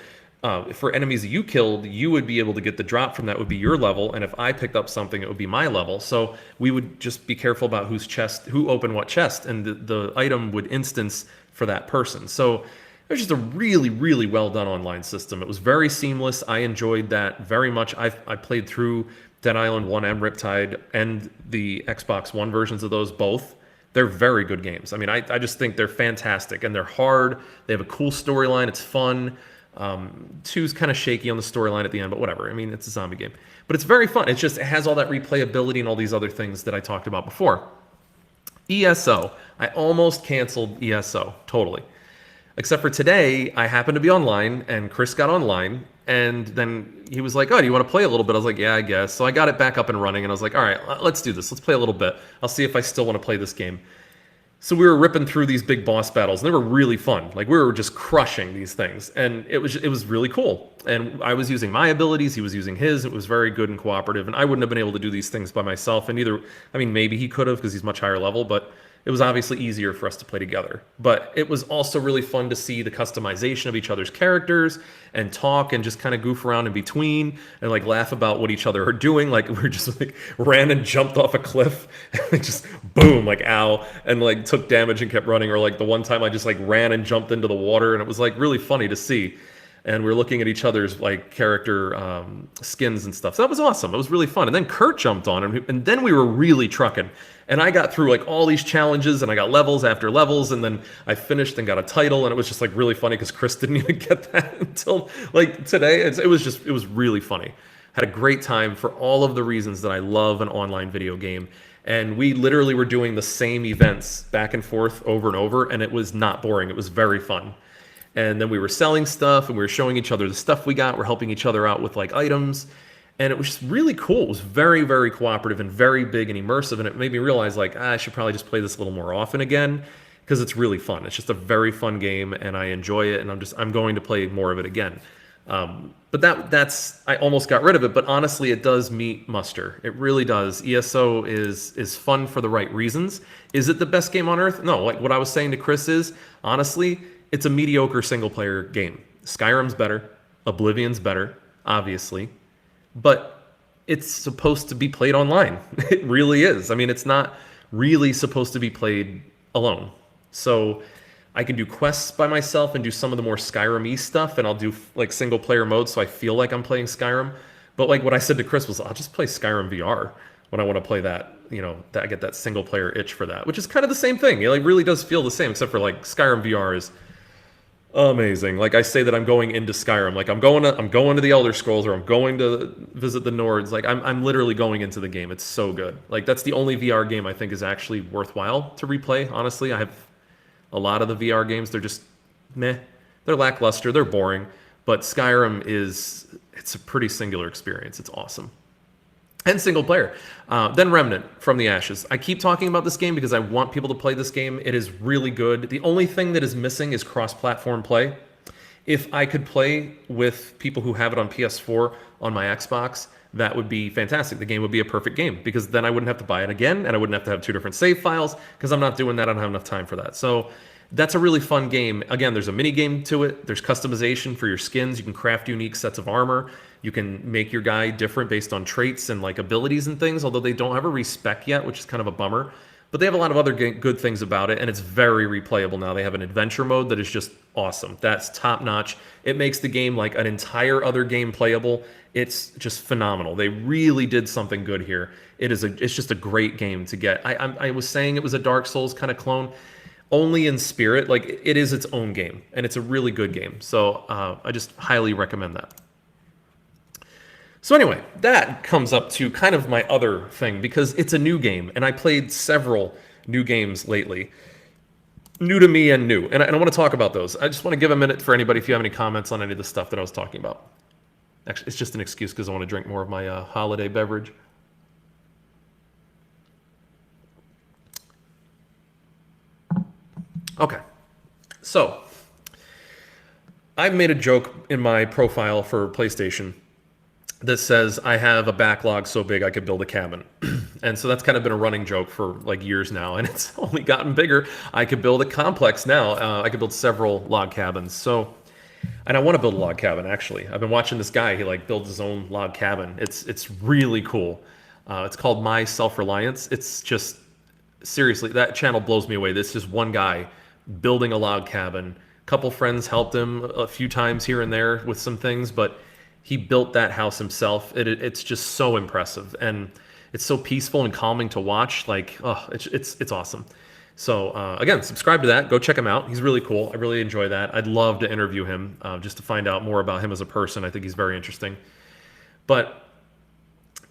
for enemies that you killed, you would be able to get the drop from that would be your level, and if I picked up something, it would be my level. So we would just be careful about who opened what chest, and the item would instance for that person. So it was just a really, really well done online system. It was very seamless. I enjoyed that very much. I played through Dead Island 1 and Riptide and the Xbox One versions of those both. They're very good games. I mean, I just think they're fantastic, and they're hard. They have a cool storyline. It's fun. 2's kind of shaky on the storyline at the end, but whatever. I mean, it's a zombie game. But it's very fun. It has all that replayability and all these other things that I talked about before. ESO. I almost canceled ESO, totally. Except for today, I happened to be online, and Chris got online, and then he was like, oh, do you want to play a little bit? I was like, yeah, I guess. So I got it back up and running, and I was like, all right, let's do this. Let's play a little bit. I'll see if I still want to play this game. So we were ripping through these big boss battles, and they were really fun. Like, we were just crushing these things, and it was really cool. And I was using my abilities, he was using his. It was very good and cooperative, and I wouldn't have been able to do these things by myself. And maybe he could have because he's much higher level, but it was obviously easier for us to play together. But it was also really fun to see the customization of each other's characters and talk and just kind of goof around in between and like laugh about what each other are doing. Like we're just like ran and jumped off a cliff and just boom, like ow, and like took damage and kept running. Or like the one time I just like ran and jumped into the water, and it was like really funny to see. And we're looking at each other's like character skins and stuff. So that was awesome. It was really fun. And then Kurt jumped on, and then we were really trucking. And I got through like all these challenges, and I got levels after levels, and then I finished and got a title, and it was just like really funny because Chris didn't even get that until like today. It was really funny. Had a great time for all of the reasons that I love an online video game. And we literally were doing the same events back and forth over and over, and it was not boring. It was very fun. And then we were selling stuff, and we were showing each other the stuff we got. We're helping each other out with like items. And it was just really cool. It was very, very cooperative and very big and immersive. And it made me realize like, I should probably just play this a little more often again because it's really fun. It's just a very fun game, and I enjoy it. And I'm going to play more of it again. But I almost got rid of it. But honestly, it does meet muster. It really does. ESO is fun for the right reasons. Is it the best game on earth? No. Like what I was saying to Chris is, honestly, it's a mediocre single-player game. Skyrim's better. Oblivion's better, obviously. But it's supposed to be played online. It really is. I mean, it's not really supposed to be played alone. So I can do quests by myself and do some of the more Skyrim-y stuff, and I'll do like single-player mode so I feel like I'm playing Skyrim. But like what I said to Chris was, I'll just play Skyrim VR when I want to play that. You know, that I get that single-player itch for that, which is kind of the same thing. It like really does feel the same, except for like Skyrim VR is amazing. Like I say that I'm going into Skyrim, like I'm going to the Elder Scrolls, or I'm going to visit the Nords. Like I'm literally going into the game. It's so good. Like that's the only VR game I think is actually worthwhile to replay. Honestly, I have a lot of the VR games. They're just meh. They're lackluster. They're boring. But Skyrim it's a pretty singular experience. It's awesome. And single player. Then Remnant from the Ashes. I keep talking about this game because I want people to play this game. It is really good. The only thing that is missing is cross-platform play. If I could play with people who have it on PS4 on my Xbox, that would be fantastic. The game would be a perfect game because then I wouldn't have to buy it again, and I wouldn't have to have 2 different save files because I'm not doing that. I don't have enough time for that. So that's a really fun game. Again, there's a mini game to it. There's customization for your skins. You can craft unique sets of armor. You can make your guy different based on traits and like abilities and things, although they don't have a respec yet, which is kind of a bummer. But they have a lot of other good things about it, and it's very replayable now. They have an adventure mode that is just awesome. That's top notch. It makes the game like an entire other game playable. It's just phenomenal. They really did something good here. It's just a great game to get. I was saying it was a Dark Souls kind of clone. Only in spirit. Like it is its own game, and it's a really good game. So I just highly recommend that. So anyway, that comes up to kind of my other thing, because it's a new game, and I played several new games lately. New to me and new. And I want to talk about those. I just want to give a minute for anybody if you have any comments on any of the stuff that I was talking about. Actually, it's just an excuse because I want to drink more of my holiday beverage. Okay, so I've made a joke in my profile for PlayStation that says I have a backlog so big I could build a cabin. And so that's kind of been a running joke for like years now, and it's only gotten bigger. I could build a complex now. I could build several log cabins. So, and I want to build a log cabin actually. I've been watching this guy. He like builds his own log cabin. It's really cool. It's called My Self-Reliance. It's just seriously, that channel blows me away. This is one guy building a log cabin. A couple friends helped him a few times here and there with some things, but he built that house himself. It's just so impressive, and it's so peaceful and calming to watch. Like, oh, it's awesome. So again, subscribe to that. Go check him out. He's really cool. I really enjoy that. I'd love to interview him just to find out more about him as a person. I think he's very interesting. But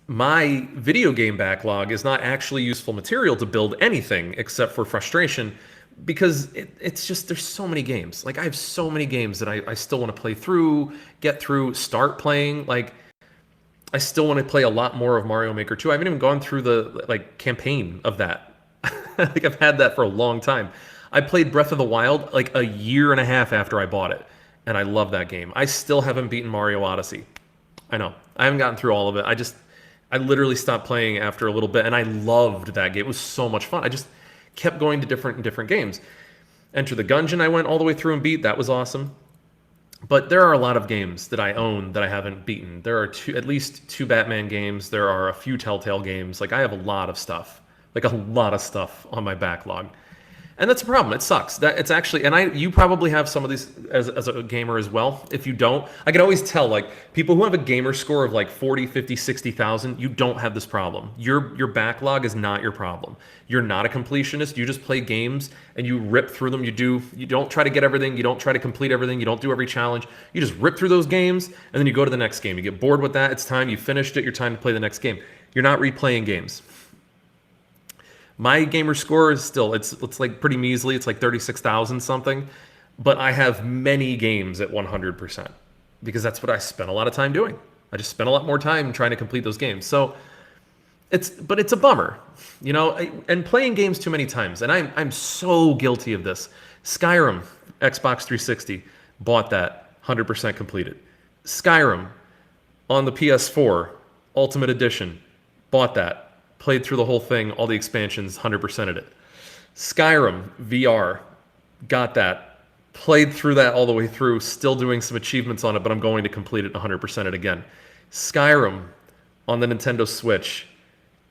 my video game backlog is not actually useful material to build anything except for frustration, because it's just, there's so many games. Like, I have so many games that I still want to play through, get through, start playing. Like, I still want to play a lot more of Mario Maker 2. I haven't even gone through the like campaign of that. Like, I've had that for a long time. I played Breath of the Wild like a year and a half after I bought it, and I love that game. I still haven't beaten Mario Odyssey. I know. I haven't gotten through all of it. I literally stopped playing after a little bit, and I loved that game. It was so much fun. I just kept going to different games. Enter the Gungeon I went all the way through and beat. That was awesome. But there are a lot of games that I own that I haven't beaten. There are at least two Batman games. There are a few Telltale games. Like, I have a lot of stuff. Like, a lot of stuff on my backlog. And that's a problem. It sucks. That it's actually, and you probably have some of these as a gamer as well. If you don't, I can always tell, like, people who have a gamer score of like 40, 50, 60,000, you don't have this problem. Your backlog is not your problem. You're not a completionist. You just play games and you rip through them. You don't try to get everything. You don't try to complete everything. You don't do every challenge. You just rip through those games, and then you go to the next game. You get bored with that. It's time. You finished it. You're time to play the next game. You're not replaying games. My gamer score is still, it's like pretty measly. It's like 36,000 something, but I have many games at 100% because that's what I spent a lot of time doing. I just spent a lot more time trying to complete those games. So but it's a bummer, you know, and playing games too many times. And I'm so guilty of this. Skyrim, Xbox 360, bought that, 100% completed. Skyrim on the PS4, Ultimate Edition, bought that. Played through the whole thing, all the expansions, 100%ed it. Skyrim VR, got that. Played through that all the way through, still doing some achievements on it, but I'm going to complete it 100% it again. Skyrim on the Nintendo Switch,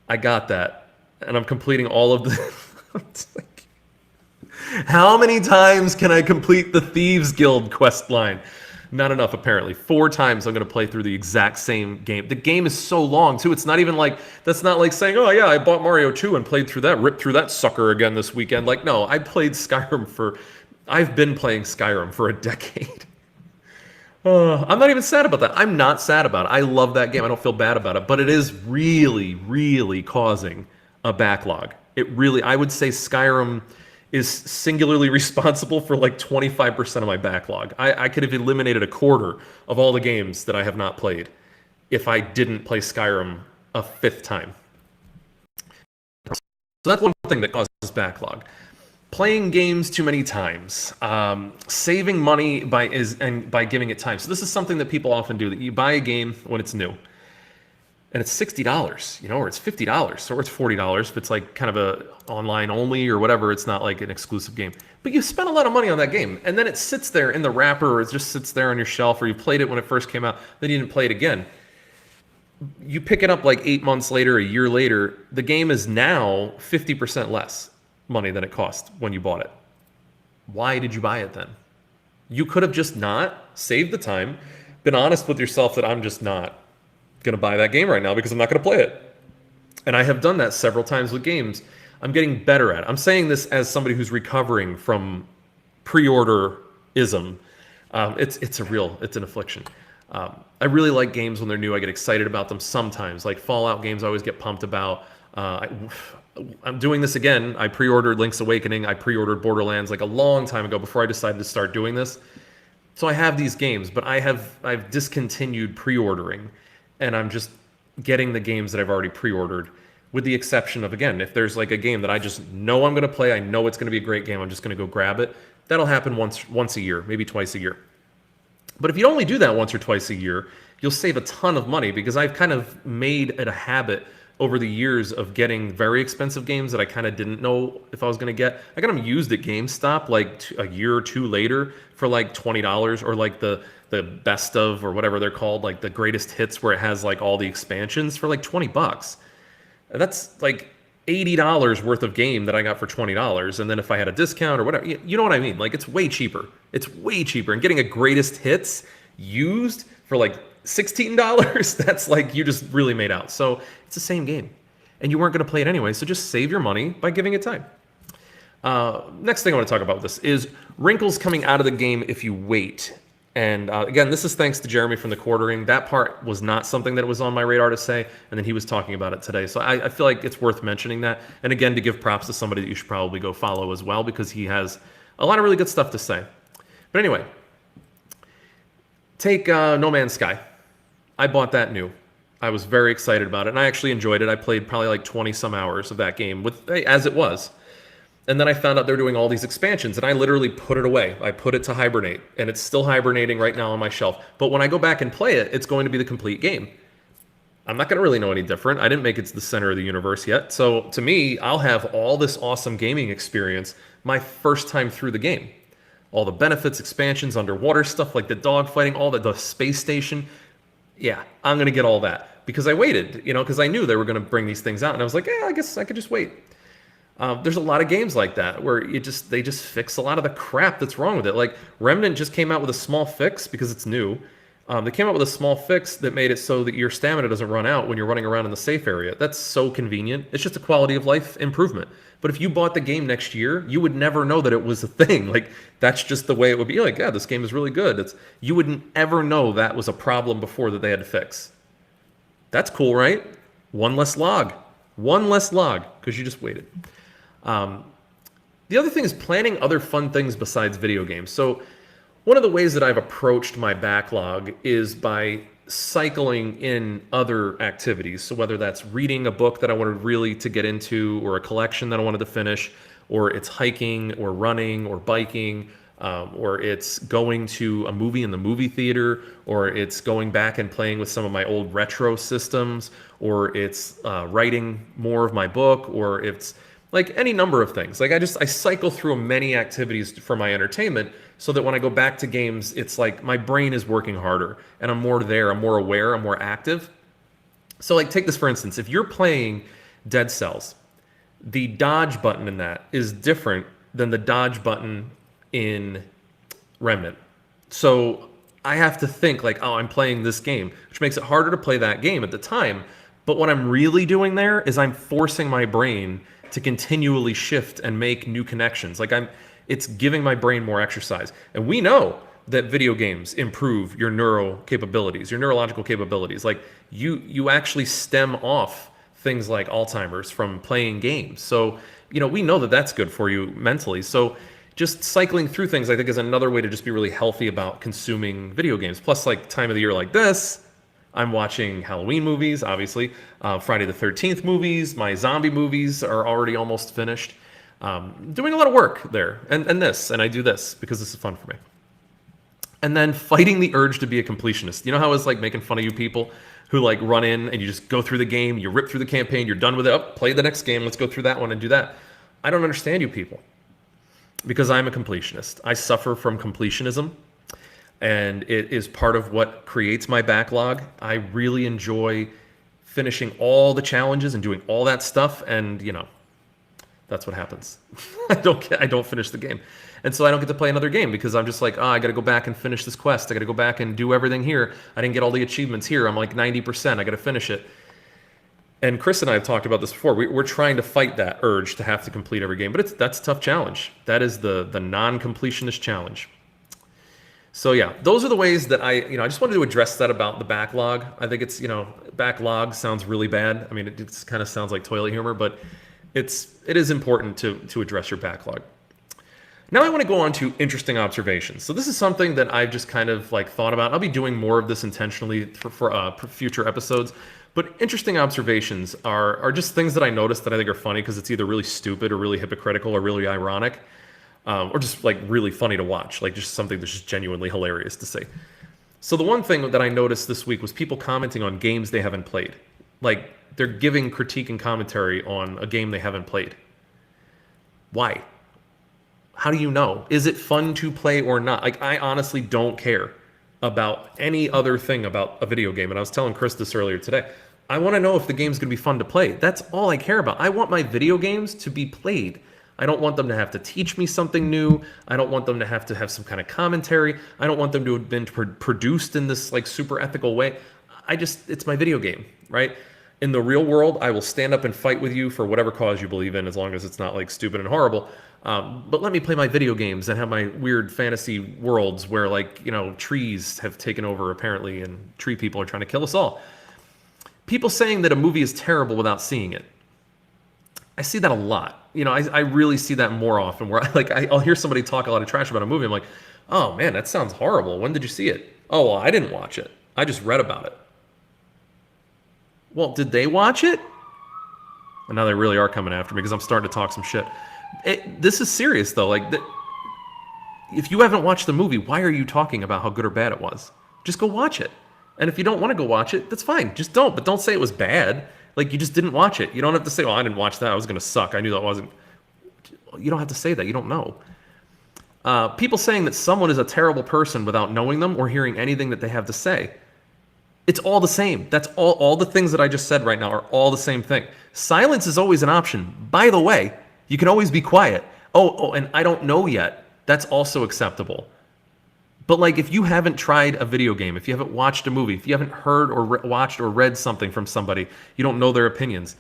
I got that. And I'm completing all of the... It's like, how many times can I complete the Thieves Guild quest line? Not enough, apparently. 4 times I'm going to play through the exact same game. The game is so long, too. It's not even like, that's not like saying, oh, yeah, I bought Mario 2 and played through that, ripped through that sucker again this weekend. Like, no, I've been playing Skyrim for a decade. I'm not even sad about that. I'm not sad about it. I love that game. I don't feel bad about it. But it is really, really causing a backlog. I would say Skyrim is singularly responsible for like 25% of my backlog. I could have eliminated a quarter of all the games that I have not played if I didn't play Skyrim a 5th time. So that's one thing that causes backlog. Playing games too many times. Saving money by giving it time. So this is something that people often do, that you buy a game when it's new. And it's $60, you know, or it's $50, or it's $40 if it's like kind of a online only or whatever. It's not like an exclusive game. But you spent a lot of money on that game, and then it sits there in the wrapper, or it just sits there on your shelf, or you played it when it first came out, then you didn't play it again. You pick it up like 8 months later, a year later, the game is now 50% less money than it cost when you bought it. Why did you buy it then? You could have just not saved the time, been honest with yourself that I'm just not going to buy that game right now because I'm not going to play it. And I have done that several times with games. I'm getting better at it. I'm saying this as somebody who's recovering from pre-order-ism. It's an affliction. I really like games when they're new. I get excited about them sometimes. Like Fallout games I always get pumped about. I'm doing this again. I pre-ordered Link's Awakening. I pre-ordered Borderlands like a long time ago before I decided to start doing this. So I have these games, but I've discontinued pre-ordering, and I'm just getting the games that I've already pre-ordered, with the exception of, again, if there's like a game that I just know I'm going to play, I know it's going to be a great game, I'm just going to go grab it. That'll happen once a year, maybe twice a year. But if you only do that once or twice a year, you'll save a ton of money, because I've kind of made it a habit over the years of getting very expensive games that I kind of didn't know if I was going to get. I got them used at GameStop like a year or two later for like $20, or like the best of, or whatever they're called, like the greatest hits, where it has like all the expansions for like $20. That's like $80 worth of game that I got for $20. And then if I had a discount or whatever, you know what I mean? Like, it's way cheaper. It's way cheaper. And getting a greatest hits used for like $16, that's like, you just really made out. So it's the same game, and you weren't going to play it anyway. So just save your money by giving it time. Next thing I want to talk about this is wrinkles coming out of the game if you wait. And again, this is thanks to Jeremy from the quartering. That part was not something that was on my radar to say, and then he was talking about it today. So I feel like it's worth mentioning that. And again, to give props to somebody that you should probably go follow as well, because he has a lot of really good stuff to say. But anyway, take No Man's Sky. I bought that new. I was very excited about it, and I actually enjoyed it. I played probably like 20 some hours of that game as it was. And then I found out they're doing all these expansions, and I literally put it away. I put it to hibernate, and it's still hibernating right now on my shelf. But when I go back and play it, it's going to be the complete game. I'm not going to really know any different. I didn't make it to the center of the universe yet. So to me, I'll have all this awesome gaming experience my first time through the game. All the benefits, expansions, underwater stuff like the dogfighting, all the space station. Yeah, I'm going to get all that because I waited, because I knew they were going to bring these things out. And I was like, I guess I could just wait. There's a lot of games like that where they just fix a lot of the crap that's wrong with it. Like Remnant just came out with a small fix because it's new. They came out with a small fix that made it so that your stamina doesn't run out when you're running around in the safe area. That's so convenient. It's just a quality of life improvement. But if you bought the game next year, you would never know that it was a thing. Like, that's just the way it would be. Like, yeah, this game is really good. You wouldn't ever know that was a problem before that they had to fix. That's cool, right? One less log. One less log, because you just waited. The other thing is planning other fun things besides video games. So one of the ways that I've approached my backlog is by cycling in other activities. So whether that's reading a book that I wanted really to get into, or a collection that I wanted to finish, or it's hiking or running or biking, or it's going to a movie in the movie theater, or it's going back and playing with some of my old retro systems, or it's writing more of my book, or it's like any number of things. Like I cycle through many activities for my entertainment, so that when I go back to games, it's like my brain is working harder and I'm more there, I'm more aware, I'm more active. So like take this for instance, if you're playing Dead Cells, the dodge button in that is different than the dodge button in Remnant. So I have to think like, oh, I'm playing this game, which makes it harder to play that game at the time. But what I'm really doing there is I'm forcing my brain to continually shift and make new connections. It's giving my brain more exercise. And we know that video games improve your neural capabilities, your neurological capabilities. Like you actually stem off things like Alzheimer's from playing games. So, we know that that's good for you mentally. So just cycling through things, I think, is another way to just be really healthy about consuming video games. Plus, like time of the year like this, I'm watching Halloween movies, obviously, Friday the 13th movies. My zombie movies are already almost finished. Doing a lot of work there, and I do this because this is fun for me. And then fighting the urge to be a completionist. You know how it's like making fun of you people who like run in and you just go through the game, you rip through the campaign, you're done with it, play the next game, let's go through that one and do that. I don't understand you people, because I'm a completionist. I suffer from completionism, and it is part of what creates my backlog. I really enjoy finishing all the challenges and doing all that stuff, and that's what happens. I don't finish the game. And so I don't get to play another game because I'm just like, I got to go back and finish this quest. I got to go back and do everything here. I didn't get all the achievements here. I'm like 90%. I got to finish it. And Chris and I have talked about this before. We're trying to fight that urge to have to complete every game, but that's a tough challenge. That is the non-completionist challenge. So yeah, those are the ways that I just wanted to address that about the backlog. I think it's, backlog sounds really bad. I mean, it just kind of sounds like toilet humor, but it is important to address your backlog. Now I want to go on to interesting observations. So this is something that I've just kind of like thought about. I'll be doing more of this intentionally for future episodes. But interesting observations are just things that I noticed that I think are funny because it's either really stupid or really hypocritical or really ironic, or just like really funny to watch, like just something that's just genuinely hilarious to see. So the one thing that I noticed this week was people commenting on games they haven't played. Like they're giving critique and commentary on a game they haven't played. Why? How do you know? Is it fun to play or not? Like, I honestly don't care about any other thing about a video game. And I was telling Chris this earlier today. I want to know if the game's going to be fun to play. That's all I care about. I want my video games to be played. I don't want them to have to teach me something new. I don't want them to have some kind of commentary. I don't want them to have been produced in this like super ethical way. It's my video game, right? In the real world, I will stand up and fight with you for whatever cause you believe in, as long as it's not like stupid and horrible. But let me play my video games and have my weird fantasy worlds where, like, you know, trees have taken over apparently, and tree people are trying to kill us all. People saying that a movie is terrible without seeing it. I see that a lot. You know, I really see that more often. Where I'll hear somebody talk a lot of trash about a movie. I'm like, oh man, that sounds horrible. When did you see it? Oh well, I didn't watch it. I just read about it. Well, did they watch it? And now they really are coming after me because I'm starting to talk some shit. This is serious, though. Like, if you haven't watched the movie, why are you talking about how good or bad it was? Just go watch it. And if you don't want to go watch it, that's fine. Just don't. But don't say it was bad. Like, you just didn't watch it. You don't have to say, oh, I didn't watch that. I was going to suck. I knew that wasn't. You don't have to say that. You don't know. People saying that someone is a terrible person without knowing them or hearing anything that they have to say. It's all the same. That's all the things that I just said right now are all the same thing. Silence is always an option. By the way, you can always be quiet. Oh, and I don't know yet. That's also acceptable. But like, if you haven't tried a video game, if you haven't watched a movie, if you haven't heard or watched or read something from somebody, you don't know their opinions,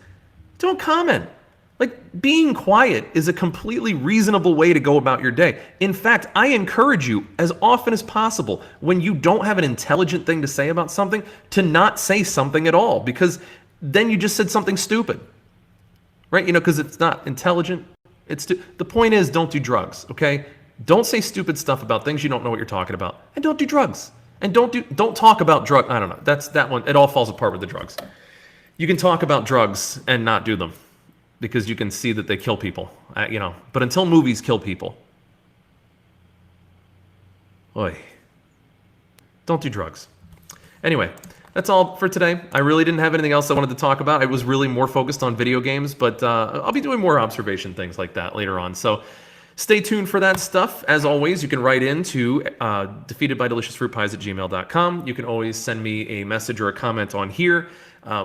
don't comment. Like, being quiet is a completely reasonable way to go about your day. In fact, I encourage you as often as possible, when you don't have an intelligent thing to say about something, to not say something at all, because then you just said something stupid. Right? You know, because it's not intelligent. The point is, don't do drugs, okay? Don't say stupid stuff about things you don't know what you're talking about. And don't do drugs. And don't talk about drug. I don't know. That's that one. It all falls apart with the drugs. You can talk about drugs and not do them, because you can see that they kill people, you know. But until movies kill people, oy, don't do drugs. Anyway, that's all for today. I really didn't have anything else I wanted to talk about. I was really more focused on video games, but I'll be doing more observation things like that later on. So stay tuned for that stuff. As always, you can write in to defeatedbydeliciousfruitpies@gmail.com. You can always send me a message or a comment on here.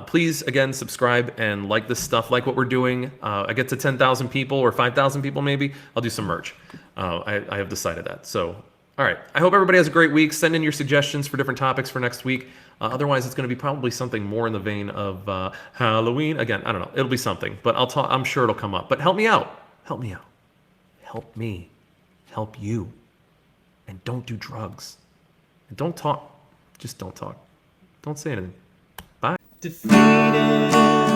Please, again, subscribe and like this stuff, like what we're doing. I get to 10,000 people or 5,000 people maybe, I'll do some merch. I have decided that. So, all right. I hope everybody has a great week. Send in your suggestions for different topics for next week. Otherwise, it's going to be probably something more in the vein of Halloween. Again, I don't know. It'll be something, but I'm sure it'll come up. But help me out. Help me out. Help me. Help you. And don't do drugs. And don't talk. Just don't talk. Don't say anything. Defeated.